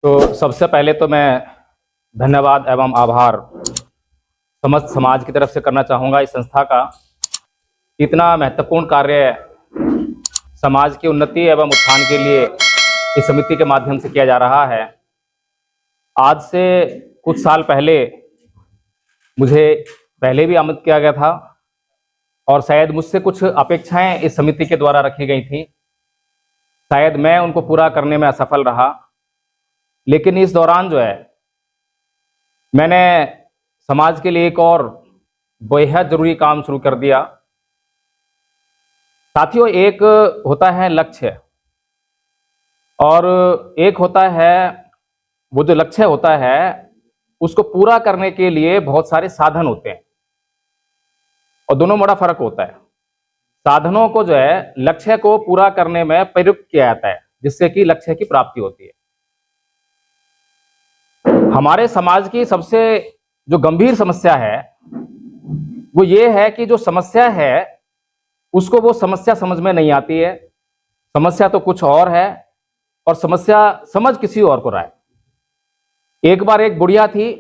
तो सबसे पहले तो मैं धन्यवाद एवं आभार समस्त समाज की तरफ से करना चाहूँगा। इस संस्था का इतना महत्वपूर्ण कार्य समाज की उन्नति एवं उत्थान के लिए इस समिति के माध्यम से किया जा रहा है। आज से कुछ साल पहले मुझे पहले भी आमंत्रित किया गया था और शायद मुझसे कुछ अपेक्षाएं इस समिति के द्वारा रखी गई थी। शायद मैं उनको पूरा करने में असफल रहा, लेकिन इस दौरान जो है मैंने समाज के लिए एक और बेहद जरूरी काम शुरू कर दिया। साथियों, एक होता है लक्ष्य और एक होता है वो जो लक्ष्य होता है उसको पूरा करने के लिए बहुत सारे साधन होते हैं और दोनों में बड़ा फर्क होता है। साधनों को जो है लक्ष्य को पूरा करने में प्रयुक्त किया जाता है जिससे कि लक्ष्य की प्राप्ति होती है। हमारे समाज की सबसे जो गंभीर समस्या है वो ये है कि जो समस्या है उसको वो समस्या समझ में नहीं आती है। समस्या तो कुछ और है और समस्या समझ किसी और को रहा है। एक बार एक बुढ़िया थी,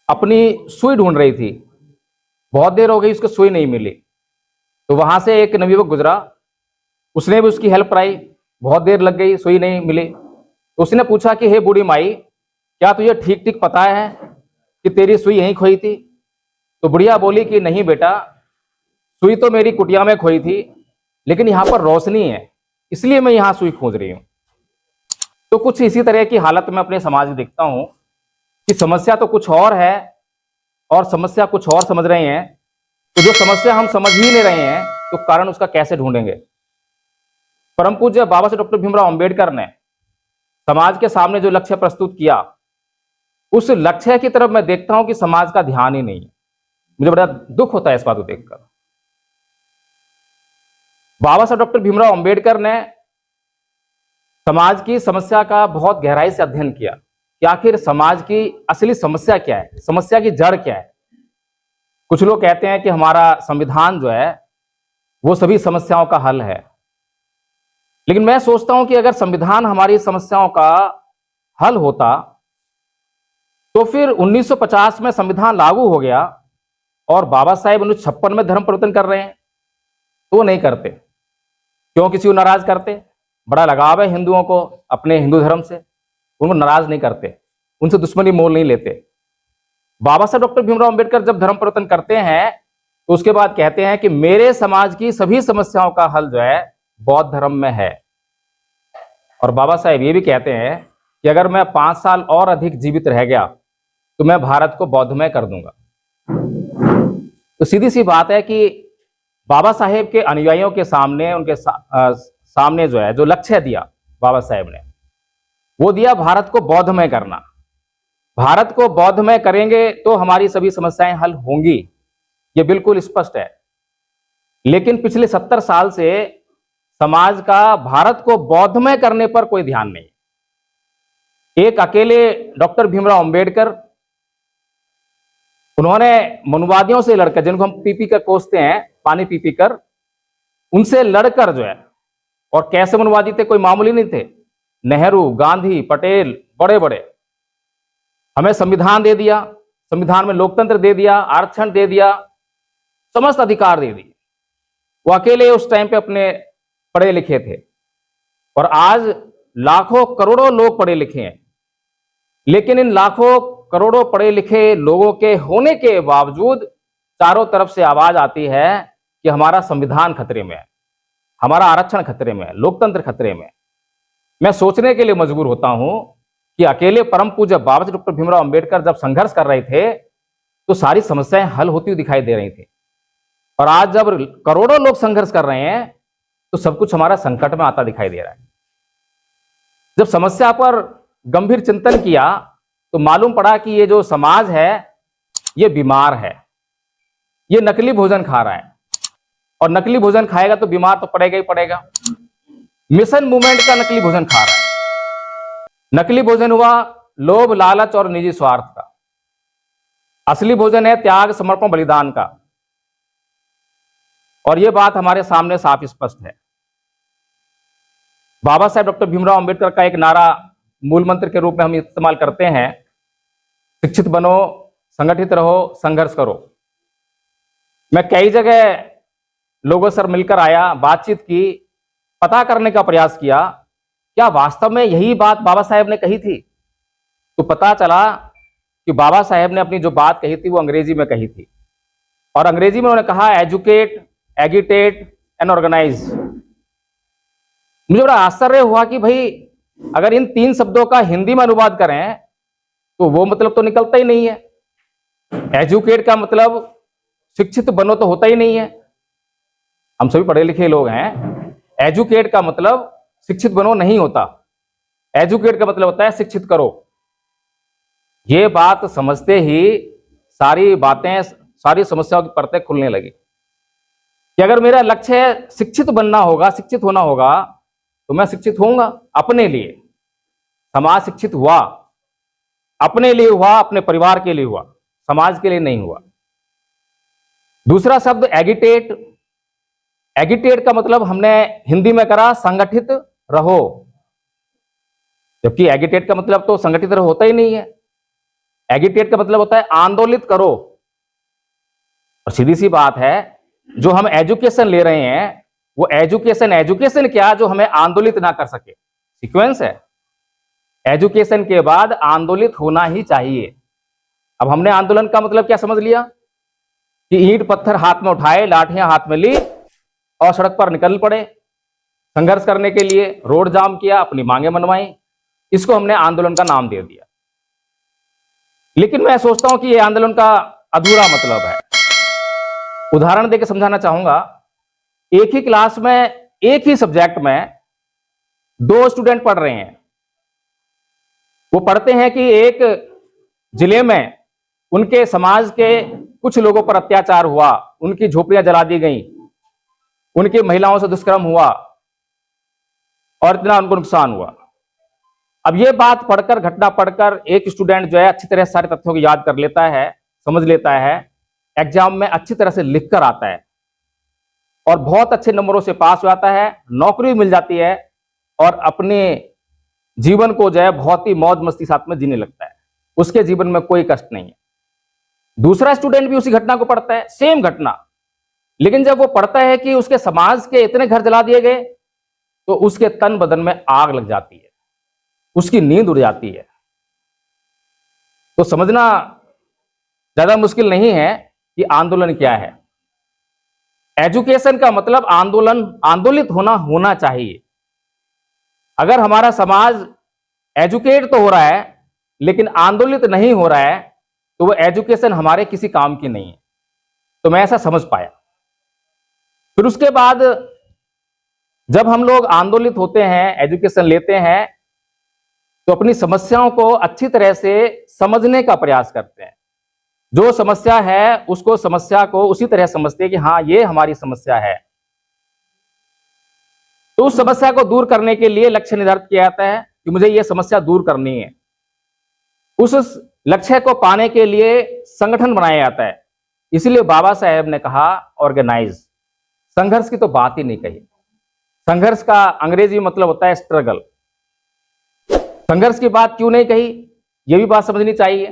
अपनी सुई ढूंढ रही थी, बहुत देर हो गई उसको सुई नहीं मिली, तो वहां से एक नवयुवक गुजरा, उसने भी उसकी हेल्प कराई, बहुत देर लग गई, सुई नहीं मिली। तो उसने पूछा कि हे बूढ़ी माई, क्या तुझे ठीक ठीक पता है कि तेरी सुई यहीं खोई थी? तो बुढ़िया बोली कि नहीं बेटा, सुई तो मेरी कुटिया में खोई थी, लेकिन यहाँ पर रोशनी है इसलिए मैं यहाँ सुई खोज रही हूँ। तो कुछ इसी तरह की हालत में अपने समाज में देखता हूँ कि समस्या तो कुछ और है और समस्या कुछ और समझ रहे हैं। तो जो समस्या हम समझ ही नहीं रहे हैं तो कारण उसका कैसे ढूंढेंगे? परम पूज्य बाबा साहेब डॉक्टर भीमराव अंबेडकर ने समाज के सामने जो लक्ष्य प्रस्तुत किया, उस लक्ष्य की तरफ मैं देखता हूं कि समाज का ध्यान ही नहीं है। मुझे बड़ा दुख होता है इस बात को देखकर। बाबा साहेब डॉक्टर भीमराव अंबेडकर ने समाज की समस्या का बहुत गहराई से अध्ययन किया कि आखिर समाज की असली समस्या क्या है, समस्या की जड़ क्या है। कुछ लोग कहते हैं कि हमारा संविधान जो है वो सभी समस्याओं का हल है, लेकिन मैं सोचता हूं कि अगर संविधान हमारी समस्याओं का हल होता तो फिर 1950 में संविधान लागू हो गया और बाबा साहेब 1956 में धर्म परिवर्तन कर रहे हैं, तो वो नहीं करते। क्यों किसी को नाराज करते? बड़ा लगाव है हिंदुओं को अपने हिंदू धर्म से, उनको नाराज नहीं करते, उनसे दुश्मनी मोल नहीं लेते। बाबा साहब डॉक्टर भीमराव अंबेडकर जब धर्म परिवर्तन करते हैं तो उसके बाद कहते हैं कि मेरे समाज की सभी समस्याओं का हल जो है बौद्ध धर्म में है। और बाबा साहेब ये भी कहते हैं कि अगर मैं 5 साल और अधिक जीवित रह गया तो मैं भारत को बौद्धमय कर दूंगा। तो सीधी सी बात है कि बाबा साहेब के अनुयायियों के सामने उनके सामने जो है जो लक्ष्य दिया बाबा साहेब ने, वो दिया भारत को बौद्धमय करना। भारत को बौद्धमय करेंगे तो हमारी सभी समस्याएं हल होंगी, ये बिल्कुल स्पष्ट है। लेकिन पिछले 70 साल से समाज का भारत को बौद्धमय करने पर कोई ध्यान नहीं। एक अकेले डॉक्टर भीमराव अंबेडकर, उन्होंने मनुवादियों से लड़कर, जिनको हम पीपी कर कोसते हैं, पानी पीपी कर, उनसे लड़कर जो है, और कैसे मनुवादी थे, कोई मामूली नहीं थे। नेहरू, गांधी, पटेल, बड़े बड़े, हमें संविधान दे दिया, संविधान में लोकतंत्र दे दिया, आरक्षण दे दिया, समस्त अधिकार दे दिए। वो अकेले उस टाइम पे अपने पढ़े लिखे थे और आज लाखों करोड़ों लोग पढ़े लिखे हैं। लेकिन इन लाखों करोड़ों पढ़े लिखे लोगों के होने के बावजूद चारों तरफ से आवाज आती है कि हमारा संविधान खतरे में है, हमारा आरक्षण खतरे में है, लोकतंत्र खतरे में है। मैं सोचने के लिए मजबूर होता हूं कि अकेले परम पूज्य बाबा साहेब डॉक्टर भीमराव अंबेडकर जब संघर्ष कर रहे थे तो सारी समस्याएं हल होती हुई दिखाई दे रही थी, और आज जब करोड़ों लोग संघर्ष कर रहे हैं तो सब कुछ हमारा संकट में आता दिखाई दे रहा है। जब समस्या पर गंभीर चिंतन किया तो मालूम पड़ा कि ये जो समाज है ये बीमार है, ये नकली भोजन खा रहा है, और नकली भोजन खाएगा तो बीमार तो पड़ेगा ही पड़ेगा। मिशन मूवमेंट का नकली भोजन खा रहा है। नकली भोजन हुआ लोभ, लालच और निजी स्वार्थ का। असली भोजन है त्याग, समर्पण, बलिदान का। और यह बात हमारे सामने साफ स्पष्ट है। बाबा साहेब डॉक्टर भीमराव अंबेडकर का एक नारा मूल मंत्र के रूप में हम इस्तेमाल करते हैं, शिक्षित बनो, संगठित रहो, संघर्ष करो। मैं कई जगह लोगों से मिलकर आया, बातचीत की, पता करने का प्रयास किया क्या वास्तव में यही बात बाबा साहेब ने कही थी। तो पता चला कि बाबा साहेब ने अपनी जो बात कही थी वो अंग्रेजी में कही थी, और अंग्रेजी में उन्होंने कहा एजुकेट, एगिटेट एंड ऑर्गेनाइज। मुझे बड़ा आश्चर्य हुआ कि भाई अगर इन 3 शब्दों का हिंदी में अनुवाद करें तो वो मतलब तो निकलता ही नहीं है। एजुकेट का मतलब शिक्षित बनो तो होता ही नहीं है, हम सभी पढ़े लिखे लोग हैं। एजुकेट का मतलब शिक्षित बनो नहीं होता, एजुकेट का मतलब होता है शिक्षित करो। ये बात समझते ही सारी बातें, सारी समस्याओं की परतें खुलने लगी कि अगर मेरा लक्ष्य है शिक्षित बनना होगा, शिक्षित होना होगा, तो मैं शिक्षित होऊंगा अपने लिए। समाज शिक्षित हुआ, अपने लिए हुआ, अपने परिवार के लिए हुआ, समाज के लिए नहीं हुआ। दूसरा शब्द एगिटेट, एगिटेट का मतलब हमने हिंदी में करा संगठित रहो, जबकि एगिटेट का मतलब तो संगठित रहो होता ही नहीं है। एगिटेट का मतलब होता है आंदोलित करो। और सीधी सी बात है, जो हम एजुकेशन ले रहे हैं वो एजुकेशन क्या जो हमें आंदोलित ना कर सके। सीक्वेंस है, एजुकेशन के बाद आंदोलित होना ही चाहिए। अब हमने आंदोलन का मतलब क्या समझ लिया कि ईंट पत्थर हाथ में उठाए, लाठियां हाथ में ली और सड़क पर निकल पड़े संघर्ष करने के लिए, रोड जाम किया, अपनी मांगे मनवाई, इसको हमने आंदोलन का नाम दे दिया। लेकिन मैं सोचता हूं कि यह आंदोलन का अधूरा मतलब है। उदाहरण देकर समझाना चाहूंगा। एक ही क्लास में, एक ही सब्जेक्ट में 2 स्टूडेंट पढ़ रहे हैं। वो पढ़ते हैं कि एक जिले में उनके समाज के कुछ लोगों पर अत्याचार हुआ, उनकी झोपड़ियां जला दी गई, उनकी महिलाओं से दुष्कर्म हुआ और इतना उनको नुकसान हुआ। अब ये बात पढ़कर, घटना पढ़कर एक स्टूडेंट जो है अच्छी तरह सारे तथ्यों को याद कर लेता है, समझ लेता है, एग्जाम में अच्छी तरह से लिख कर आता है और बहुत अच्छे नंबरों से पास हो जाता है, नौकरी मिल जाती है और अपने जीवन को जो है बहुत ही मौज मस्ती साथ में जीने लगता है। उसके जीवन में कोई कष्ट नहीं है। दूसरा स्टूडेंट भी उसी घटना को पढ़ता है, सेम घटना, लेकिन जब वो पढ़ता है कि उसके समाज के इतने घर जला दिए गए तो उसके तन बदन में आग लग जाती है, उसकी नींद उड़ जाती है। तो समझना ज्यादा मुश्किल नहीं है कि आंदोलन क्या है। एजुकेशन का मतलब आंदोलन, आंदोलित होना चाहिए। अगर हमारा समाज एजुकेट तो हो रहा है लेकिन आंदोलित नहीं हो रहा है तो वो एजुकेशन हमारे किसी काम की नहीं है। तो मैं ऐसा समझ पाया। फिर उसके बाद जब हम लोग आंदोलित होते हैं, एजुकेशन लेते हैं, तो अपनी समस्याओं को अच्छी तरह से समझने का प्रयास करते हैं। जो समस्या है उसको, समस्या को उसी तरह समझते हैं कि हाँ ये हमारी समस्या है। तो उस समस्या को दूर करने के लिए लक्ष्य निर्धारित किया जाता है कि मुझे ये समस्या दूर करनी है। उस लक्ष्य को पाने के लिए संगठन बनाया जाता है। इसलिए बाबा साहेब ने कहा ऑर्गेनाइज। संघर्ष की तो बात ही नहीं कही। संघर्ष का अंग्रेजी मतलब होता है स्ट्रगल। संघर्ष की बात क्यों नहीं कही, यह भी बात समझनी चाहिए।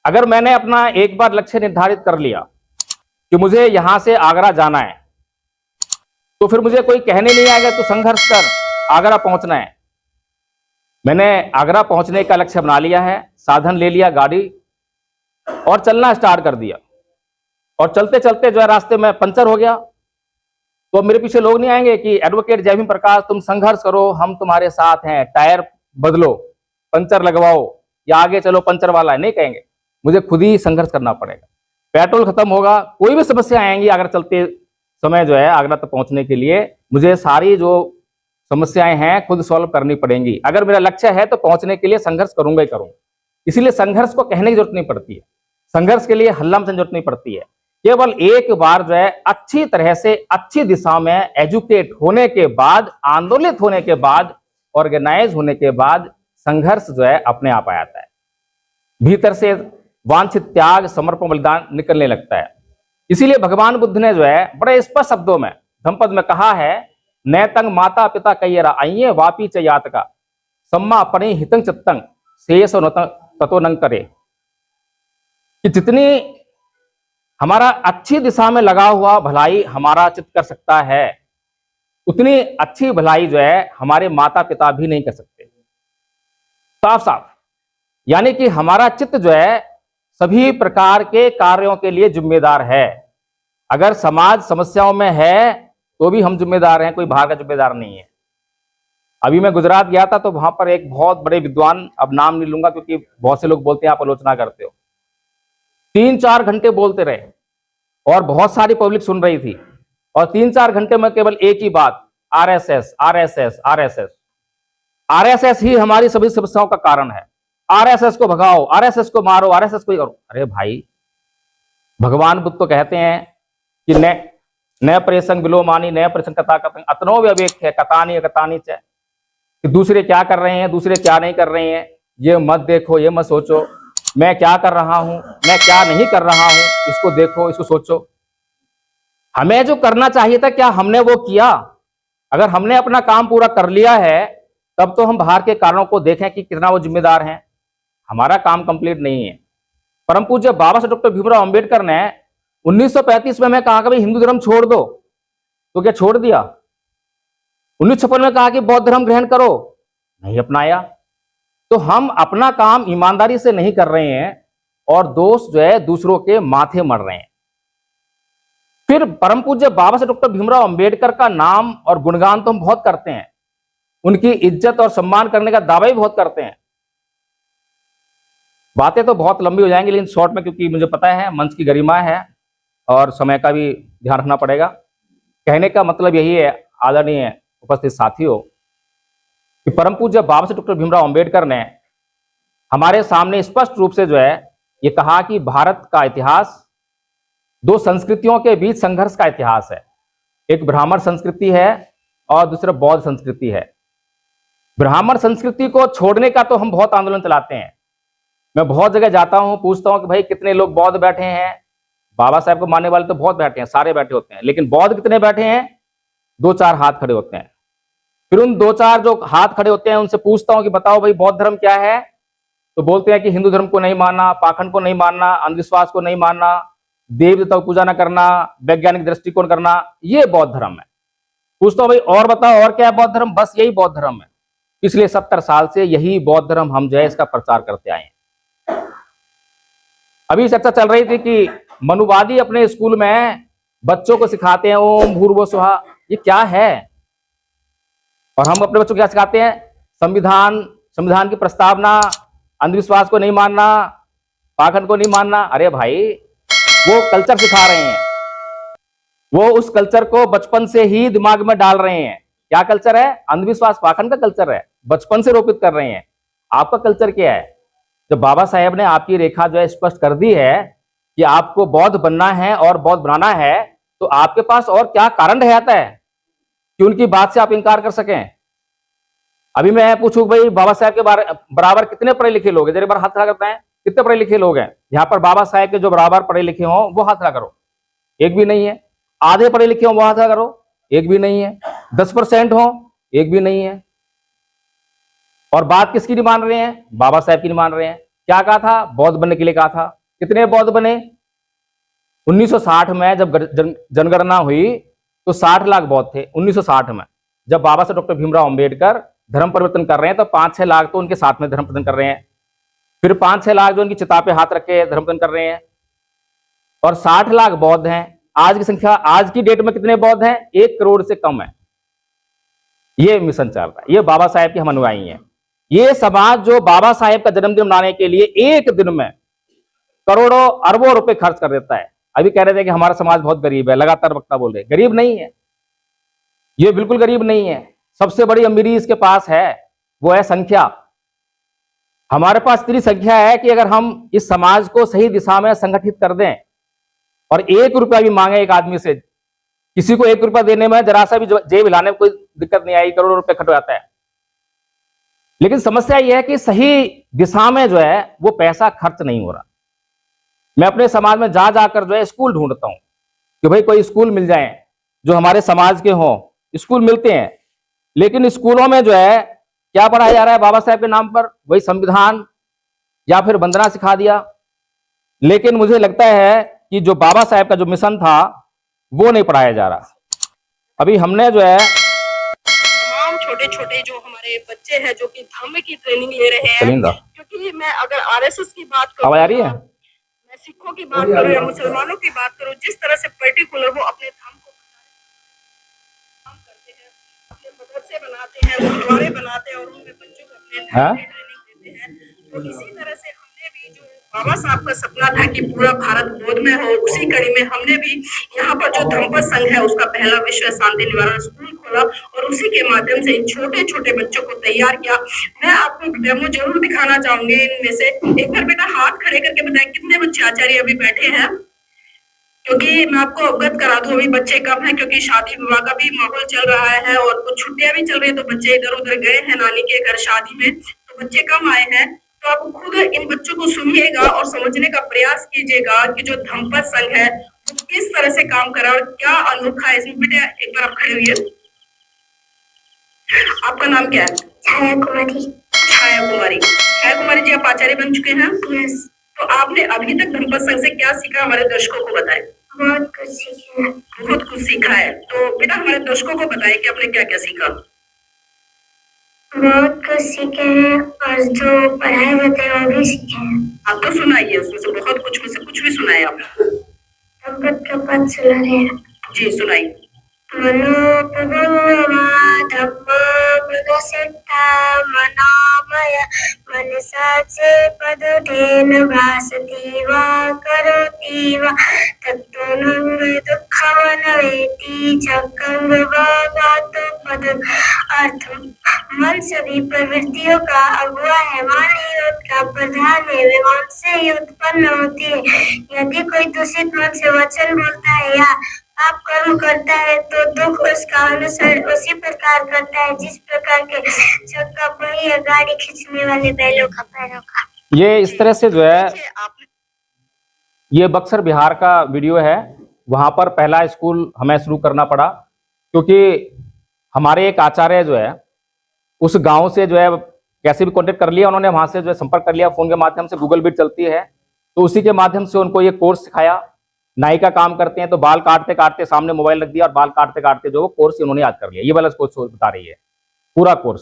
अगर मैंने अपना एक बार लक्ष्य निर्धारित कर लिया कि मुझे यहां से आगरा जाना है, तो फिर मुझे कोई कहने नहीं आएगा तो संघर्ष कर, आगरा पहुंचना है। मैंने आगरा पहुंचने का लक्ष्य बना लिया है, साधन ले लिया, गाड़ी, और चलना स्टार्ट कर दिया। और चलते चलते जो है रास्ते में पंचर हो गया, तो मेरे पीछे लोग नहीं आएंगे कि एडवोकेट जय भीम प्रकाश तुम संघर्ष करो, हम तुम्हारे साथ हैं, टायर बदलो, पंचर लगवाओ, या आगे चलो पंचर वाला है, नहीं कहेंगे। मुझे खुद ही संघर्ष करना पड़ेगा। पेट्रोल खत्म होगा, कोई भी समस्या आएंगी अगर चलते समय जो है आगरा तक पहुंचने के लिए, मुझे सारी जो समस्याएं हैं खुद सॉल्व करनी पड़ेंगी। अगर मेरा लक्ष्य है तो पहुंचने के लिए संघर्ष करूंगा ही करूंगा। इसलिए संघर्ष को कहने की जरूरत नहीं पड़ती है, संघर्ष के लिए हल्ला मचलने की जरूरत नहीं पड़ती है। केवल एक बार जो है अच्छी तरह से, अच्छी दिशा में एजुकेट होने के बाद, आंदोलित होने के बाद, ऑर्गेनाइज होने के बाद संघर्ष जो है अपने आप आ जाता है। भीतर से वांछित त्याग, समर्पण, बलिदान निकलने लगता है। इसीलिए भगवान बुद्ध ने जो है बड़े स्पष्ट शब्दों में धम्मपद में कहा है, नैतंग माता पिता कैयरा आइये वापी च यात का। सम्मा अपने हितं चित्तं शेष ततो न करे, कि जितनी हमारा अच्छी दिशा में लगा हुआ भलाई हमारा चित्त कर सकता है, उतनी अच्छी भलाई जो है हमारे माता पिता भी नहीं कर सकते। साफ साफ यानी कि हमारा चित्त जो है सभी प्रकार के कार्यों के लिए जिम्मेदार है। अगर समाज समस्याओं में है तो भी हम जिम्मेदार हैं, कोई बाहर का जिम्मेदार नहीं है। अभी मैं गुजरात गया था तो वहां पर एक बहुत बड़े विद्वान, अब नाम नहीं लूंगा क्योंकि बहुत से लोग बोलते हैं आप आलोचना करते हो, 3-4 घंटे बोलते रहे और बहुत सारी पब्लिक सुन रही थी, और 3-4 घंटे में केवल एक ही बात, आरएसएस आरएसएस आरएसएस। आरएसएस ही हमारी सभी समस्याओं का कारण है। आरएसएस को भगाओ, आरएसएस को मारो, आरएसएस को करो। अरे भाई, भगवान बुद्ध तो कहते हैं कि न प्रेसंग विलोमानी न प्रेसंग कथा कथन अतनो व्यवेक है कतानी कतानी च, कि दूसरे क्या कर रहे हैं, दूसरे क्या नहीं कर रहे हैं, ये मत देखो, ये मत सोचो, मैं क्या कर रहा हूं, मैं क्या नहीं कर रहा हूं, इसको देखो, इसको सोचो। हमें जो करना चाहिए था क्या हमने वो किया? अगर हमने अपना काम पूरा कर लिया है तब तो हम बाहर के कारणों को देखें कि कितना वो जिम्मेदार हैं। हमारा काम कंप्लीट नहीं है। परम पूज्य बाबा साहब डॉक्टर भीमराव अंबेडकर ने 1935 में कहा कि भाई हिंदू धर्म छोड़ दो, तो क्या छोड़ दिया? 1956 में कहा कि बौद्ध धर्म ग्रहण करो, नहीं अपनाया। तो हम अपना काम ईमानदारी से नहीं कर रहे हैं और दोष जो है दूसरों के माथे मर रहे हैं। फिर परम पूज्य बाबा साहब डॉक्टर भीमराव अंबेडकर का नाम और गुणगान तो हम बहुत करते हैं, उनकी इज्जत और सम्मान करने का दावा भी बहुत करते हैं। बातें तो बहुत लंबी हो जाएंगी, लेकिन शॉर्ट में, क्योंकि मुझे पता है मंच की गरिमा है और समय का भी ध्यान रखना पड़ेगा। कहने का मतलब यही है आदरणीय उपस्थित साथियों, कि परम पूज्य बाबा साहब डॉक्टर भीमराव अंबेडकर ने हमारे सामने स्पष्ट रूप से जो है ये कहा कि भारत का इतिहास दो संस्कृतियों के बीच संघर्ष का इतिहास है। एक ब्राह्मण संस्कृति है और दूसरा बौद्ध संस्कृति है। ब्राह्मण संस्कृति को छोड़ने का तो हम बहुत आंदोलन चलाते हैं। मैं बहुत जगह जाता हूं, पूछता हूं कि भाई कितने लोग बौद्ध बैठे हैं? बाबा साहब को मानने वाले तो बहुत बैठे हैं, सारे बैठे होते हैं, लेकिन बौद्ध कितने बैठे हैं? 2-4 हाथ खड़े होते हैं। फिर उन 2-4 जो हाथ खड़े होते हैं उनसे पूछता हूं कि बताओ भाई बौद्ध धर्म क्या है? तो बोलते हैं कि हिंदू धर्म को नहीं मानना, पाखंड को नहीं मानना, अंधविश्वास को नहीं मानना, देव देवता की पूजा न करना, वैज्ञानिक दृष्टिकोण करना, ये बौद्ध धर्म है। पूछता हूं भाई और बताओ और क्या है बौद्ध धर्म? बस यही बौद्ध धर्म है। पिछले 70 साल से यही बौद्ध धर्म हम जो है इसका प्रचार करते आए हैं। अभी चर्चा चल रही थी कि मनुवादी अपने स्कूल में बच्चों को सिखाते हैं ओम भूर्भुवः स्वः, ये क्या है? और हम अपने बच्चों को क्या सिखाते हैं? संविधान की प्रस्तावना, अंधविश्वास को नहीं मानना, पाखंड को नहीं मानना। अरे भाई, वो कल्चर सिखा रहे हैं, वो उस कल्चर को बचपन से ही दिमाग में डाल रहे हैं। क्या कल्चर है? अंधविश्वास पाखंड का कल्चर है, बचपन से रोपित कर रहे हैं। आपका कल्चर क्या है? जब बाबा साहेब ने आपकी रेखा जो है स्पष्ट कर दी है कि आपको बौद्ध बनना है और बौद्ध बनाना है, तो आपके पास और क्या कारण रह जाता है कि उनकी बात से आप इंकार कर सकें? अभी मैं पूछूं भाई बाबा साहेब के बराबर कितने पढ़े लिखे लोग हैं? जरा बार हाथ खड़ा करते हैं, कितने पढ़े लिखे लोग हैं यहाँ पर? बाबा साहेब के जो बराबर पढ़े लिखे हों वो हाथ खड़ा करो, एक भी नहीं है। आधे पढ़े लिखे हों वो हाथ खड़ा करो, एक भी नहीं है। 10% हो, एक भी नहीं है। और बात किसकी नहीं मान रहे हैं? बाबा साहेब की नहीं मान रहे हैं। क्या कहा था? बौद्ध बनने के लिए कहा था। कितने बौद्ध बने? 1960 में जब जनगणना हुई तो 60 लाख बौद्ध थे 1960 में। जब बाबा साहब डॉक्टर भीमराव अंबेडकर धर्म परिवर्तन कर रहे हैं तो 5-6 लाख तो उनके साथ में धर्म परिवर्तन कर रहे हैं। फिर 5-6 लाख जो उनकी चिता पे हाथ रखे धर्म परिवर्तन कर रहे हैं, और 60 लाख बौद्ध हैं। आज की संख्या, आज की डेट में कितने बौद्ध हैं? 1 करोड़ से कम है। ये मिशन चल रहा है, ये बाबा साहेब के हम अनुयायी हैं। ये समाज जो बाबा साहेब का जन्मदिन मनाने के लिए एक दिन में करोड़ों अरबों रुपए खर्च कर देता है। अभी कह रहे थे कि हमारा समाज बहुत गरीब है, लगातार वक्ता बोल रहे, गरीब नहीं है, ये बिल्कुल गरीब नहीं है। सबसे बड़ी अमीरी इसके पास है, वो है संख्या। हमारे पास इतनी संख्या है कि अगर हम इस समाज को सही दिशा में संगठित कर दें और 1 रुपया भी मांगे एक आदमी से, किसी को 1 रुपया देने में जरा सा भी जेब हिलाने में कोई दिक्कत नहीं आई, करोड़ों रुपए खर्च हो जाता है। लेकिन समस्या यह है कि सही दिशा में जो है वो पैसा खर्च नहीं हो रहा। मैं अपने समाज में जा जाकर जो है स्कूल ढूंढता हूं कि भाई कोई स्कूल मिल जाए जो हमारे समाज के हों। स्कूल मिलते हैं, लेकिन स्कूलों में जो है क्या पढ़ाया जा रहा है बाबा साहेब के नाम पर? वही संविधान या फिर वंदना सिखा दिया। लेकिन मुझे लगता है कि जो बाबा साहेब का जो मिशन था वो नहीं पढ़ाया जा रहा। अभी हमने जो है तमाम छोटे छोटे जो हमारे बच्चे हैं जो कि धर्म की ट्रेनिंग ले रहे हैं, क्योंकि मैं अगर आरएसएस की बात करूं, आवाज आ रही है? मैं सिखों की बात करूं या मुसलमानों की बात करूं, जिस तरह से पर्टिकुलर वो अपने धर्म को काम करते हैं, अपने मदरसे बनाते हैं, गुरुद्वारे बनाते हैं और उनमें बच्चों को अपने धर्म की ट्रेनिंग देते हैं। तो इसी तरह से हमने भी जो बाबा साहब का सपना था कि पूरा भारत बौद्ध में हो, उसी कड़ी में हमने भी यहाँ पर जो धम्मपद संघ है उसका पहला विश्व शांति निवारण स्कूल खोला और उसी के माध्यम से इन छोटे छोटे बच्चों को तैयार किया। मैं आपको एक डेमो जरूर दिखाना चाहूंगी इनमें से। एक बार बेटा हाथ खड़े करके बताएं कितने बच्चे आचार्य अभी बैठे हैं, क्योंकि मैं आपको अवगत करा दूं अभी बच्चे कम हैं क्योंकि शादी विवाह का भी माहौल चल रहा है और कुछ छुट्टियां भी चल रही है, तो बच्चे इधर उधर गए हैं नानी के घर शादी में, तो बच्चे कम आए हैं। तो आप खुद इन बच्चों को सुनिएगा और समझने का प्रयास कीजिएगा कि जो धम्मपद संघ है वो किस तरह से काम कर रहा है और क्या अनोखा है इसमें। बेटा एक बार आप खड़े हुए, आपका नाम क्या है? छाया कुमारी। छाया कुमारी। छाया कुमारी जी, आप आचार्य बन चुके हैं? यस। तो आपने अभी तक धम्मपद संघ से क्या सीखा, हमारे दर्शकों को बताएं। बहुत कुछ सीखा है। बहुत कुछ सीखा है, तो बेटा हमारे दर्शकों को बताएं कि आपने क्या क्या सीखा। बहुत कुछ सीखे हैं और जो पढ़ाए जाते हैं वो भी सीखे हैं। आप तो सुनाइए, उसमें से बहुत कुछ में से कुछ भी सुनाए आप। धम्मपद का पद सुना रहे हैं। जी सुनाइए। मनोमय मनसा चे पदुधेन भासति वा करोति वा तत्त्वनं दुःखमनवेति चक्रंगवागात पद। अर्थ: मन सभी प्रवृत्तियों का अगुआ है, मन ही उनका प्रधान है, वे मन से ही उत्पन्न होती है। यदि कोई दूषित मन से वचन बोलता है या आप कर्म करता है तो दुख उसका अनुसरण उसी प्रकार करता है जिस प्रकार के चक्का पहिया गाड़ी खींचने वाले बैलों का पैरों का। ये इस तरह से जो है, ये बक्सर बिहार का वीडियो है। वहां पर पहला स्कूल हमें शुरू करना पड़ा क्योंकि हमारे एक आचार्य जो है उस गांव से जो है कैसे भी कांटेक्ट कर लिया उन्होंने, वहां से जो है संपर्क कर लिया फोन के माध्यम से, गूगल मीट चलती है, तो उसी के माध्यम से उनको ये कोर्स सिखाया। नाई का काम करते हैं तो बाल काटते काटते सामने मोबाइल रख दिया और बाल काटते काटते जो वो कोर्स उन्होंने याद कर लिया। ये वाला कोर्स बता रही है पूरा कोर्स।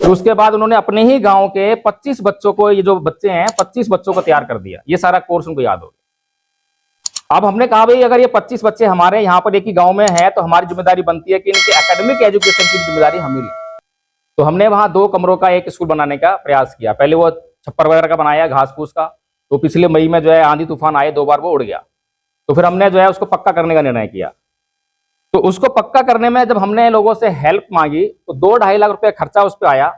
तो उसके बाद उन्होंने अपने ही गांव के 25 बच्चों को, ये जो बच्चे हैं 25 बच्चों को तैयार कर दिया। ये सारा कोर्स उनको याद हो गया। अब हमने कहा भाई अगर ये 25 बच्चे हमारे यहाँ पर एक ही गाँव में है तो हमारी जिम्मेदारी बनती है कि इनके एकेडमिक एजुकेशन की जिम्मेदारी हमें ली। तो हमने वहां 2 कमरों का एक स्कूल बनाने का प्रयास किया। पहले वो छप्पर वगैरह का बनाया घास फूस का, तो पिछले मई में जो है आंधी तूफान आए 2 बार वो उड़ गया। तो फिर हमने जो है उसको पक्का करने का निर्णय किया। तो उसको पक्का करने में जब हमने लोगों से हेल्प मांगी तो 2-2.5 लाख रुपए खर्चा उस पर आया।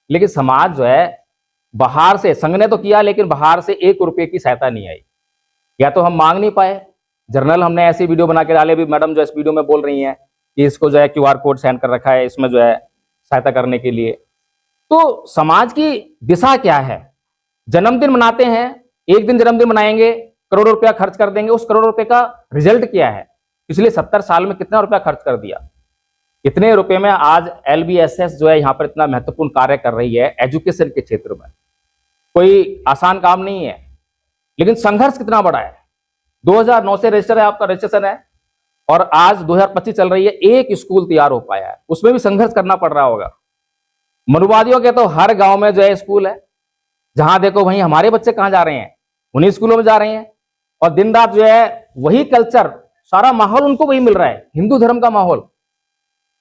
लेकिन समाज जो है बाहर से, संघ ने तो किया लेकिन बाहर से 1 रुपए की सहायता नहीं आई। या तो हम मांग नहीं पाए, जर्नल हमने ऐसी वीडियो बना के डाले, भी मैडम जो इस वीडियो में बोल रही हैं कि इसको जो है QR कोड सेंड कर रखा है इसमें जो है सहायता करने के लिए। तो समाज की दिशा क्या है? जन्मदिन मनाते हैं, एक दिन जन्मदिन मनाएंगे, करोड़ों रुपया खर्च कर देंगे, उस करोड़ रुपए का रिजल्ट क्या है? पिछले 70 साल में कितना रुपया खर्च कर दिया? कितने रुपए में आज LBSS जो है यहाँ पर इतना महत्वपूर्ण कार्य कर रही है एजुकेशन के क्षेत्र में। कोई आसान काम नहीं है, लेकिन संघर्ष कितना बड़ा है। 2009 से रजिस्टर है, आपका रजिस्ट्रेशन है और आज 2025 चल रही है, एक स्कूल तैयार हो पाया है। उसमें भी संघर्ष करना पड़ रहा होगा। मनुवादियों के तो हर गांव में जो है स्कूल है, जहां देखो वहीं हमारे बच्चे कहां जा रहे हैं, उन्हीं स्कूलों में जा रहे हैं और दिन रात जो है वही कल्चर, सारा माहौल उनको वही मिल रहा है, हिंदू धर्म का माहौल।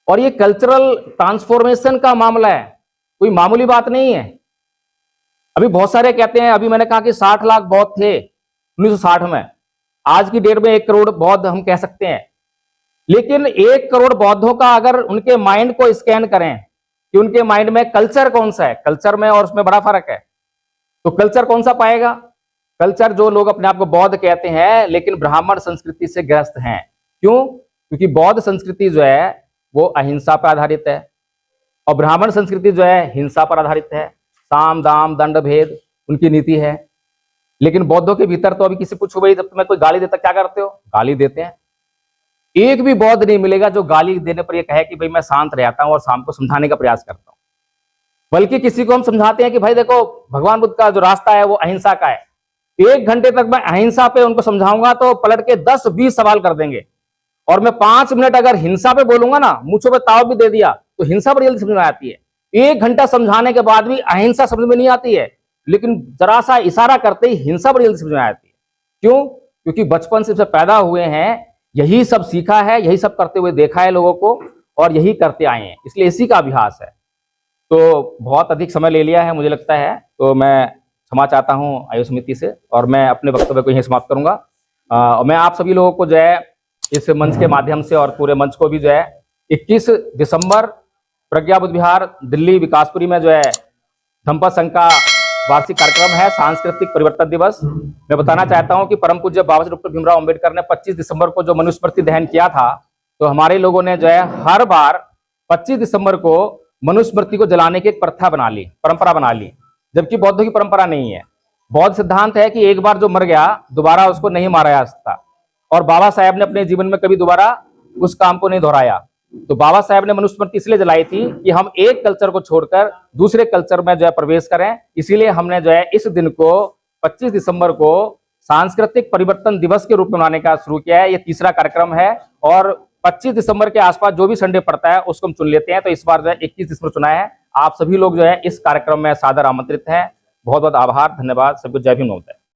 और ये कल्चरल ट्रांसफॉर्मेशन का मामला है, कोई मामूली बात नहीं है। अभी बहुत सारे कहते हैं, अभी मैंने कहा कि 60 लाख बौद्ध थे 1960 में, आज की डेट में 1 करोड़ बौद्ध हम कह सकते हैं। लेकिन 1 करोड़ बौद्धों का अगर उनके माइंड को स्कैन करें कि उनके माइंड में कल्चर कौन सा है, कल्चर में और उसमें बड़ा फर्क है। तो कल्चर कौन सा पाएगा? कल्चर जो लोग अपने आप को बौद्ध कहते हैं लेकिन ब्राह्मण संस्कृति से ग्रस्त हैं। क्यों? क्योंकि बौद्ध संस्कृति जो है वो अहिंसा पर आधारित है और ब्राह्मण संस्कृति जो है हिंसा पर आधारित है। साम दाम दंड भेद उनकी नीति है। लेकिन बौद्धों के भीतर तो अभी किसी पूछो भाई जब तुम्हें कोई गाली देता क्या करते हो? गाली देते हैं। एक भी बौद्ध नहीं मिलेगा जो गाली देने पर यह कहे कि भाई मैं शांत रहता हूं और शाम को समझाने का प्रयास करता हूं। बल्कि किसी को हम समझाते हैं कि भाई देखो भगवान बुद्ध का जो रास्ता है वो अहिंसा का है, 1 घंटे तक मैं अहिंसा पे उनको समझाऊंगा तो पलट के 10-20 सवाल कर देंगे, और मैं 5 मिनट अगर हिंसा पे बोलूंगा ना, मुझों पे ताव भी दे दिया, तो हिंसा बड़ी जल्दी समझ में आती है। 1 घंटा समझाने के बाद भी अहिंसा समझ में नहीं आती है, लेकिन जरा सा इशारा करते ही हिंसा बड़ी जल्दी समझ में आती है। क्यों? क्योंकि बचपन से पैदा हुए हैं, यही सब सीखा है, यही सब करते हुए देखा है लोगों को, और यही करते आए हैं, इसलिए इसी का अभ्यास है। तो बहुत अधिक समय ले लिया है मुझे लगता है, तो मैं क्षमा चाहता हूं आयोग समिति से, और मैं अपने वक्तव्य को यहीं समाप्त करूंगा। और मैं आप सभी लोगों को जो है इस मंच के माध्यम से और पूरे मंच को भी जो है 21 दिसंबर प्रज्ञा बुद्ध विहार दिल्ली विकासपुरी में जो है धम्पा संघ का वार्षिक कार्यक्रम है, सांस्कृतिक परिवर्तन दिवस। मैं बताना चाहता हूं कि परम पूज्य बाबा साहेब डॉक्टर भीमराव अंबेडकर ने 25 दिसंबर को जो मनुस्मृति दहन किया था, तो हमारे लोगों ने जो है हर बार 25 दिसंबर को मनुस्मृति को जलाने की एक प्रथा बना ली, परंपरा बना ली, जबकि बौद्धों की परंपरा नहीं है। बौद्ध सिद्धांत है कि एक बार जो मर गया दोबारा उसको नहीं मारा जा सकता, और बाबा साहेब ने अपने जीवन में कभी दोबारा उस काम को नहीं दोहराया। तो बाबा साहेब ने मनुस्मृति इसलिए जलाई थी कि हम एक कल्चर को छोड़कर दूसरे कल्चर में जो है प्रवेश करें, इसीलिए हमने जो है इस दिन को 25 दिसंबर को सांस्कृतिक परिवर्तन दिवस के रूप में मनाने का शुरू किया है। ये तीसरा कार्यक्रम है, और 25 दिसंबर के आसपास जो भी संडे पड़ता है उसको हम चुन लेते हैं। तो इस बार जो है 21 दिसंबर चुना है। आप सभी लोग जो है इस कार्यक्रम में सादर आमंत्रित हैं। बहुत बहुत आभार, धन्यवाद, सबको जय भीम।